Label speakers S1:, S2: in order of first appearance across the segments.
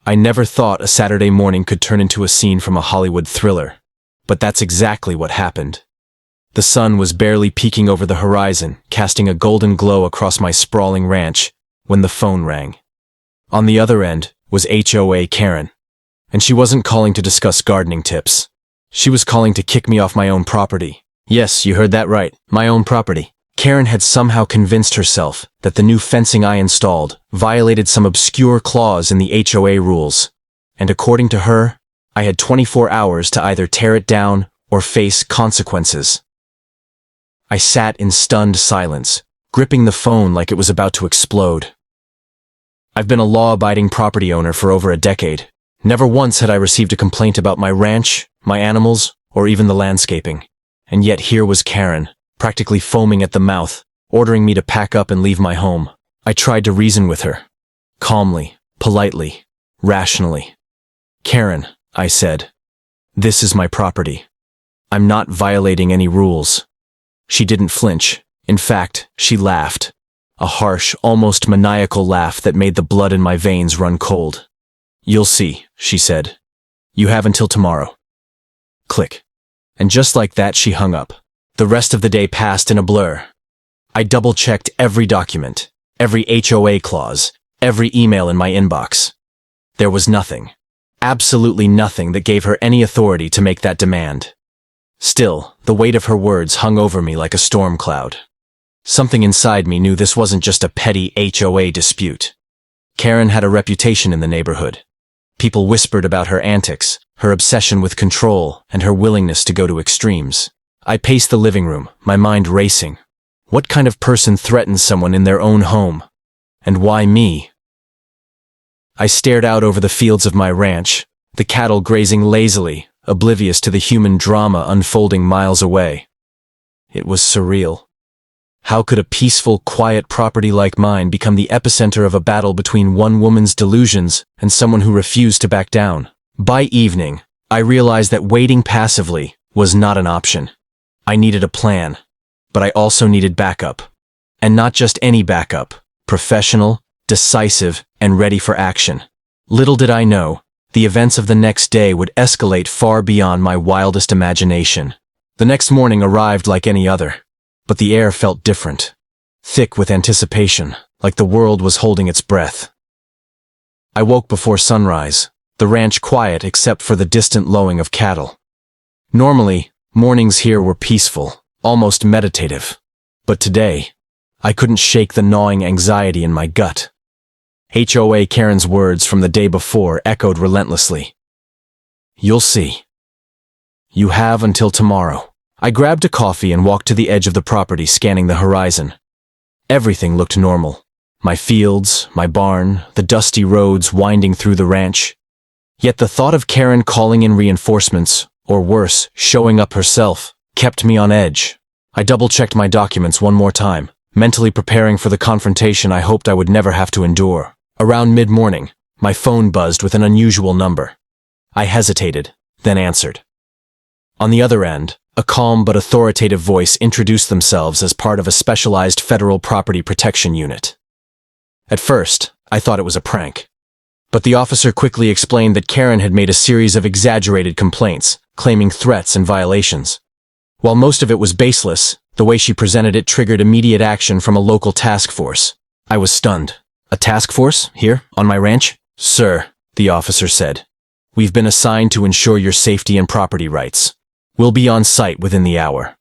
S1: I never thought a Saturday morning could turn into a scene from a Hollywood thriller. But that's exactly what happened. The sun was barely peeking over the horizon, casting a golden glow across my sprawling ranch, when the phone rang. On the other end was HOA Karen. And she wasn't calling to discuss gardening tips. She was calling to kick me off my own property. Yes, you heard that right, my own property. Karen had somehow convinced herself that the new fencing I installed violated some obscure clause in the HOA rules, and according to her, I had 24 hours to either tear it down or face consequences. I sat in stunned silence, gripping the phone like it was about to explode. I've been a law-abiding property owner for over a decade. Never once had I received a complaint about my ranch, my animals, or even the landscaping. And yet here was Karen, practically foaming at the mouth, ordering me to pack up and leave my home. I tried to reason with her. Calmly, politely, rationally. Karen, I said, this is my property. I'm not violating any rules. She didn't flinch. In fact, she laughed. A harsh, almost maniacal laugh that made the blood in my veins run cold. You'll see, she said. You have until tomorrow. Click. And just like that, she hung up. The rest of the day passed in a blur. I double-checked every document, every HOA clause, every email in my inbox. There was nothing, absolutely nothing that gave her any authority to make that demand. Still, the weight of her words hung over me like a storm cloud. Something inside me knew this wasn't just a petty HOA dispute. Karen had a reputation in the neighborhood. People whispered about her antics, her obsession with control, and her willingness to go to extremes. I paced the living room, my mind racing. What kind of person threatens someone in their own home? And why me? I stared out over the fields of my ranch, the cattle grazing lazily, oblivious to the human drama unfolding miles away. It was surreal. How could a peaceful, quiet property like mine become the epicenter of a battle between one woman's delusions and someone who refused to back down? By evening, I realized that waiting passively was not an option. I needed a plan, but I also needed backup. And not just any backup, professional, decisive, and ready for action. Little did I know, the events of the next day would escalate far beyond my wildest imagination. The next morning arrived like any other, but the air felt different, thick with anticipation, like the world was holding its breath. I woke before sunrise, the ranch quiet except for the distant lowing of cattle. Normally, mornings here were peaceful, almost meditative. But today, I couldn't shake the gnawing anxiety in my gut. HOA Karen's words from the day before echoed relentlessly. You'll see. You have until tomorrow. I grabbed a coffee and walked to the edge of the property, scanning the horizon. Everything looked normal. My fields, my barn, the dusty roads winding through the ranch. Yet the thought of Karen calling in reinforcements, or worse, showing up herself, kept me on edge. I double-checked my documents one more time, mentally preparing for the confrontation I hoped I would never have to endure. Around mid-morning, my phone buzzed with an unusual number. I hesitated, then answered. On the other end, a calm but authoritative voice introduced themselves as part of a specialized federal property protection unit. At first, I thought it was a prank. But the officer quickly explained that Karen had made a series of exaggerated complaints, claiming threats and violations. While most of it was baseless, the way she presented it triggered immediate action from a local task force. I was stunned. A task force? Here? On my ranch? Sir, the officer said. We've been assigned to ensure your safety and property rights. We'll be on site within the hour.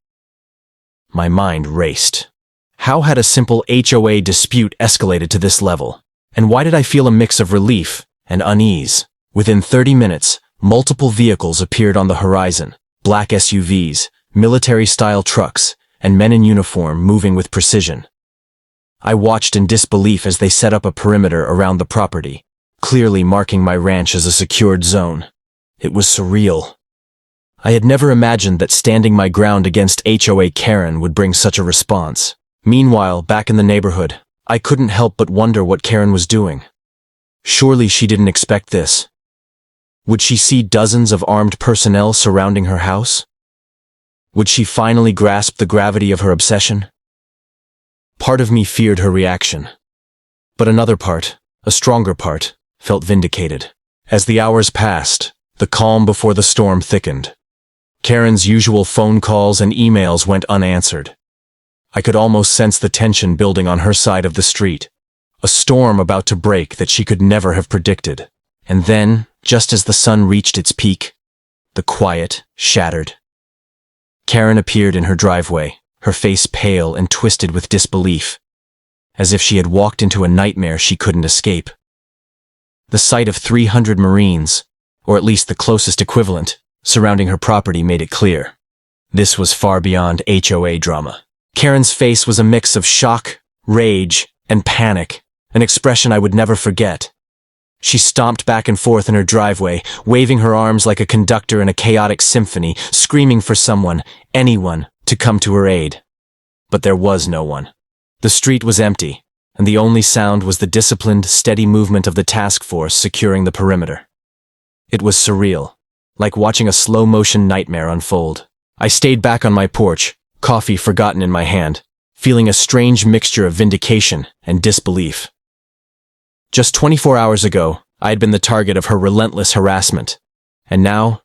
S1: My mind raced. How had a simple HOA dispute escalated to this level? And why did I feel a mix of relief and unease? Within 30 minutes, multiple vehicles appeared on the horizon. Black SUVs, military-style trucks, and men in uniform moving with precision. I watched in disbelief as they set up a perimeter around the property, clearly marking my ranch as a secured zone. It was surreal. I had never imagined that standing my ground against HOA Karen would bring such a response. Meanwhile, back in the neighborhood, I couldn't help but wonder what Karen was doing. Surely she didn't expect this. Would she see dozens of armed personnel surrounding her house? Would she finally grasp the gravity of her obsession? Part of me feared her reaction. But another part, a stronger part, felt vindicated. As the hours passed, the calm before the storm thickened. Karen's usual phone calls and emails went unanswered. I could almost sense the tension building on her side of the street, a storm about to break that she could never have predicted. And then, just as the sun reached its peak, the quiet shattered. Karen appeared in her driveway, her face pale and twisted with disbelief, as if she had walked into a nightmare she couldn't escape. The sight of 300 Marines, or at least the closest equivalent, surrounding her property made it clear. This was far beyond HOA drama. Karen's face was a mix of shock, rage, and panic, an expression I would never forget. She stomped back and forth in her driveway, waving her arms like a conductor in a chaotic symphony, screaming for someone, anyone, to come to her aid. But there was no one. The street was empty, and the only sound was the disciplined, steady movement of the task force securing the perimeter. It was surreal, like watching a slow-motion nightmare unfold. I stayed back on my porch, coffee forgotten in my hand, feeling a strange mixture of vindication and disbelief. Just 24 hours ago, I had been the target of her relentless harassment, and now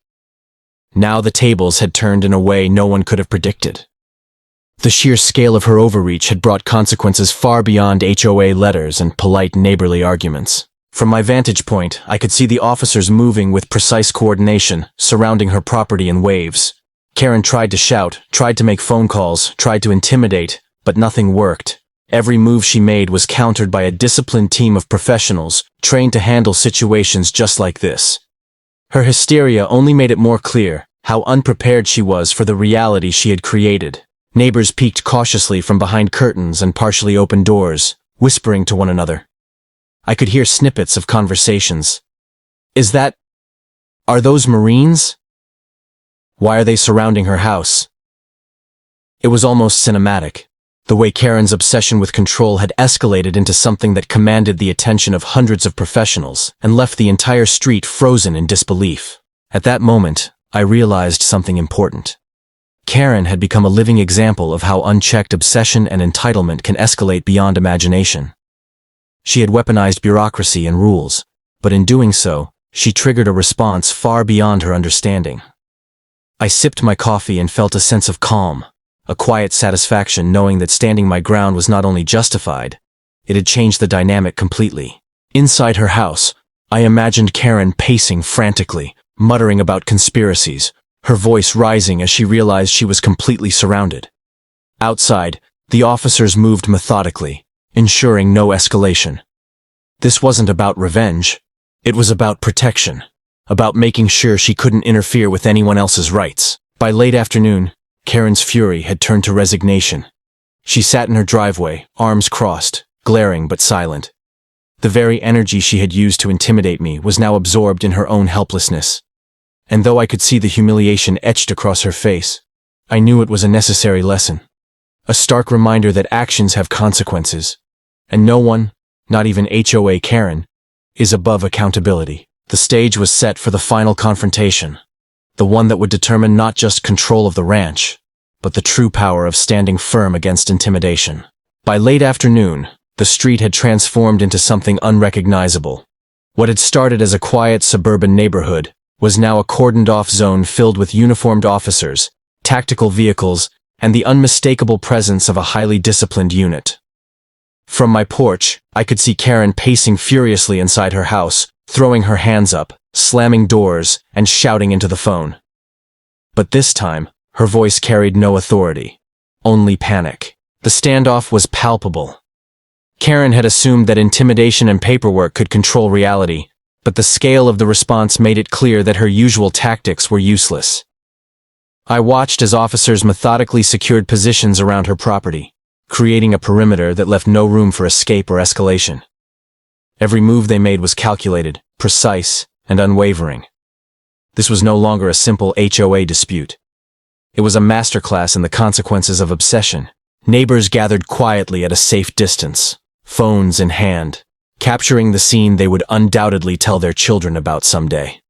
S1: the tables had turned in a way no one could have predicted. The sheer scale of her overreach had brought consequences far beyond HOA letters and polite neighborly arguments. From my vantage point, I could see the officers moving with precise coordination, surrounding her property in waves. Karen tried to shout, tried to make phone calls, tried to intimidate, but nothing worked. Every move she made was countered by a disciplined team of professionals, trained to handle situations just like this. Her hysteria only made it more clear how unprepared she was for the reality she had created. Neighbors peeked cautiously from behind curtains and partially open doors, whispering to one another. I could hear snippets of conversations. Are those Marines? Why are they surrounding her house? It was almost cinematic. The way Karen's obsession with control had escalated into something that commanded the attention of hundreds of professionals and left the entire street frozen in disbelief. At that moment, I realized something important. Karen had become a living example of how unchecked obsession and entitlement can escalate beyond imagination. She had weaponized bureaucracy and rules, but in doing so, she triggered a response far beyond her understanding. I sipped my coffee and felt a sense of calm, a quiet satisfaction knowing that standing my ground was not only justified, it had changed the dynamic completely. Inside her house, I imagined Karen pacing frantically, muttering about conspiracies, her voice rising as she realized she was completely surrounded. Outside, the officers moved methodically, ensuring no escalation. This wasn't about revenge. It was about protection, about making sure she couldn't interfere with anyone else's rights. By late afternoon, Karen's fury had turned to resignation. She sat in her driveway, arms crossed, glaring but silent. The very energy she had used to intimidate me was now absorbed in her own helplessness. And though I could see the humiliation etched across her face, I knew it was a necessary lesson. A stark reminder that actions have consequences, and no one, not even HOA Karen, is above accountability. The stage was set for the final confrontation, the one that would determine not just control of the ranch, but the true power of standing firm against intimidation. By late afternoon, the street had transformed into something unrecognizable. What had started as a quiet suburban neighborhood was now a cordoned-off zone filled with uniformed officers, tactical vehicles, and the unmistakable presence of a highly disciplined unit. From my porch, I could see Karen pacing furiously inside her house, throwing her hands up, slamming doors, and shouting into the phone. But this time, her voice carried no authority, only panic. The standoff was palpable. Karen had assumed that intimidation and paperwork could control reality, but the scale of the response made it clear that her usual tactics were useless. I watched as officers methodically secured positions around her property, creating a perimeter that left no room for escape or escalation. Every move they made was calculated, precise, and unwavering. This was no longer a simple HOA dispute. It was a masterclass in the consequences of obsession. Neighbors gathered quietly at a safe distance, phones in hand, capturing the scene they would undoubtedly tell their children about someday.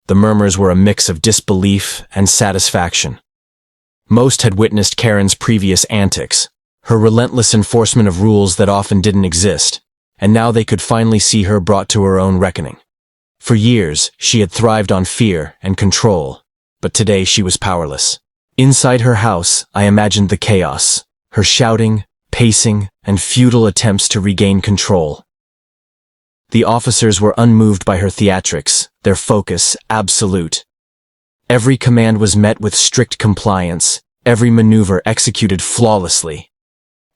S1: The murmurs were a mix of disbelief and satisfaction. Most had witnessed Karen's previous antics, her relentless enforcement of rules that often didn't exist, and now they could finally see her brought to her own reckoning. For years, she had thrived on fear and control, but today she was powerless. Inside her house, I imagined the chaos, her shouting, pacing, and futile attempts to regain control. The officers were unmoved by her theatrics, their focus absolute. Every command was met with strict compliance, every maneuver executed flawlessly.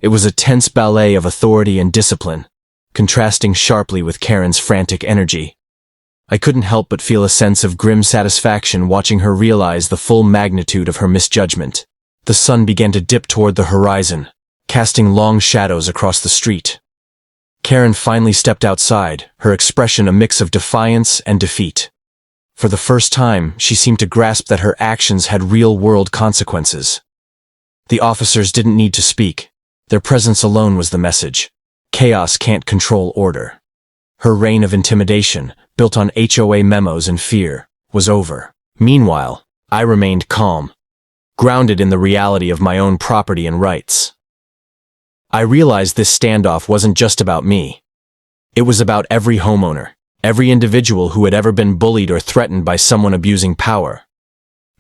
S1: It was a tense ballet of authority and discipline, contrasting sharply with Karen's frantic energy. I couldn't help but feel a sense of grim satisfaction watching her realize the full magnitude of her misjudgment. The sun began to dip toward the horizon, casting long shadows across the street. Karen finally stepped outside, her expression a mix of defiance and defeat. For the first time, she seemed to grasp that her actions had real-world consequences. The officers didn't need to speak. Their presence alone was the message. Chaos can't control order. Her reign of intimidation, built on HOA memos and fear, was over. Meanwhile, I remained calm, grounded in the reality of my own property and rights. I realized this standoff wasn't just about me. It was about every homeowner, every individual who had ever been bullied or threatened by someone abusing power.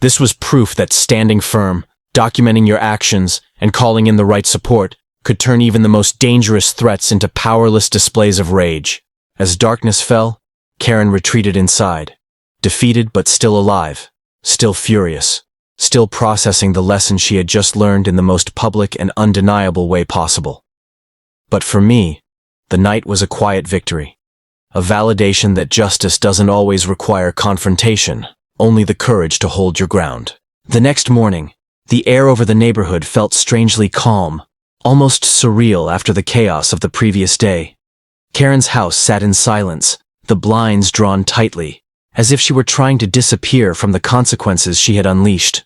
S1: This was proof that standing firm, documenting your actions, and calling in the right support could turn even the most dangerous threats into powerless displays of rage. As darkness fell, Karen retreated inside, defeated but still alive, still furious, still processing the lesson she had just learned in the most public and undeniable way possible. But for me, the night was a quiet victory, a validation that justice doesn't always require confrontation, only the courage to hold your ground. The next morning, the air over the neighborhood felt strangely calm, almost surreal after the chaos of the previous day. Karen's house sat in silence, the blinds drawn tightly, as if she were trying to disappear from the consequences she had unleashed.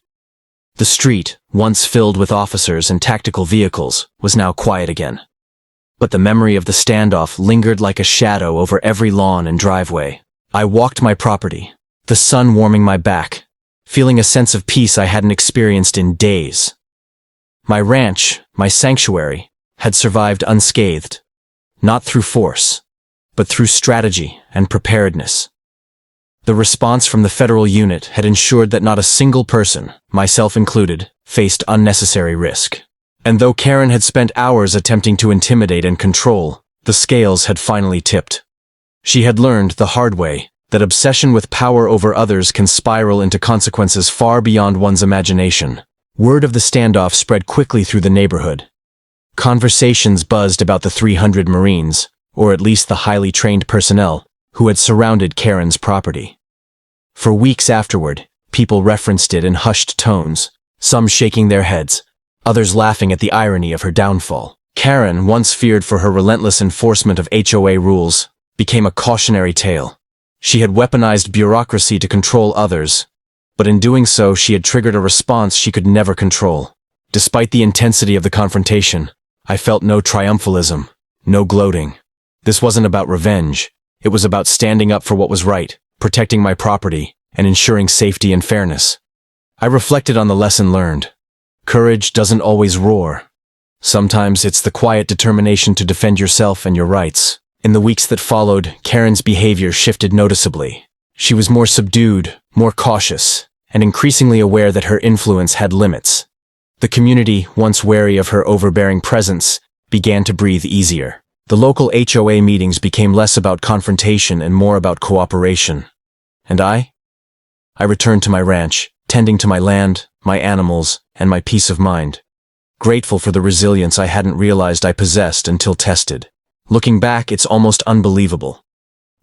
S1: The street, once filled with officers and tactical vehicles, was now quiet again. But the memory of the standoff lingered like a shadow over every lawn and driveway. I walked my property, the sun warming my back, feeling a sense of peace I hadn't experienced in days. My ranch, my sanctuary, had survived unscathed, not through force, but through strategy and preparedness. The response from the federal unit had ensured that not a single person, myself included, faced unnecessary risk. And though Karen had spent hours attempting to intimidate and control, the scales had finally tipped. She had learned the hard way that obsession with power over others can spiral into consequences far beyond one's imagination. Word of the standoff spread quickly through the neighborhood. Conversations buzzed about the 300 Marines, or at least the highly trained personnel, who had surrounded Karen's property. For weeks afterward, people referenced it in hushed tones, some shaking their heads, others laughing at the irony of her downfall. Karen, once feared for her relentless enforcement of HOA rules, became a cautionary tale. She had weaponized bureaucracy to control others, but in doing so she had triggered a response she could never control. Despite the intensity of the confrontation, I felt no triumphalism, no gloating. This wasn't about revenge. It was about standing up for what was right, protecting my property, and ensuring safety and fairness. I reflected on the lesson learned. Courage doesn't always roar. Sometimes it's the quiet determination to defend yourself and your rights. In the weeks that followed, Karen's behavior shifted noticeably. She was more subdued, more cautious, and increasingly aware that her influence had limits. The community, once wary of her overbearing presence, began to breathe easier. The local HOA meetings became less about confrontation and more about cooperation. And I returned to my ranch, tending to my land, my animals, and my peace of mind, grateful for the resilience I hadn't realized I possessed until tested. Looking back, it's almost unbelievable.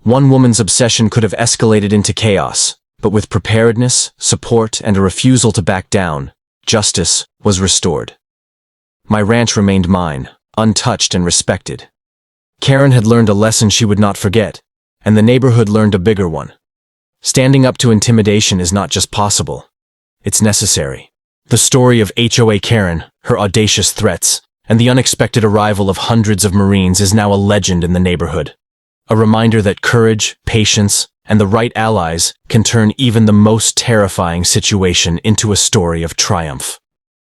S1: One woman's obsession could have escalated into chaos, but with preparedness, support, and a refusal to back down, justice was restored. My ranch remained mine, untouched and respected. Karen had learned a lesson she would not forget, and the neighborhood learned a bigger one. Standing up to intimidation is not just possible, it's necessary. The story of HOA Karen, her audacious threats, and the unexpected arrival of hundreds of Marines is now a legend in the neighborhood. A reminder that courage, patience, and the right allies can turn even the most terrifying situation into a story of triumph.